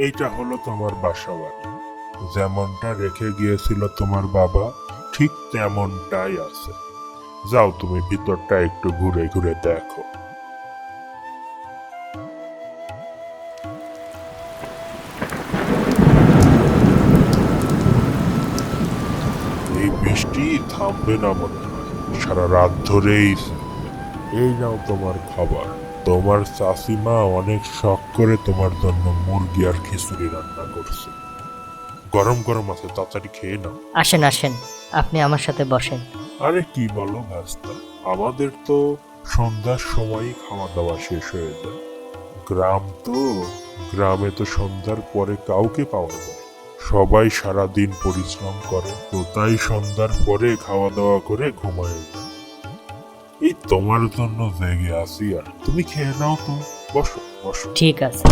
এইটা হলো তোমার বাসা বাড়ি। যেমনটা রেখে গিয়েছিল তোমার বাবা ঠিক তেমনটাই আছে। যাও তুমি ভিতরটা একটু ঘুরে ঘুরে দেখো। এই বৃষ্টি থামবে না মনে হয়, সারা রাত ধরেই চলবে। এই নাও তোমার খাবার। তোমার চাচিমা অনেক শখ করে তোমার জন্য মুরগি আর খিচুড়ি রান্না করছে। গরম গরম আছে, তাড়াতাড়ি খেয়ে নাও। আসেন আসেন, আপনি আমার সাথে বসেন। আরে কি বলো ভাস্তা, আমাদের তো সন্ধ্যার সময়ই খাওয়া দাওয়া শেষ হয়ে যায়। গ্রাম তো, গ্রামে তো সন্ধ্যার পরে কাউকে পাওয়া যায় না। সবাই সারা দিন পরিশ্রম করে, তো তাই সন্ধ্যার পরে খাওয়া দাওয়া করে ঘুমায় যায়। এই তোমার জন্য জেগে আছি আর তুমি খেয়ে নাও তো। বসো বসো। ঠিক আছে।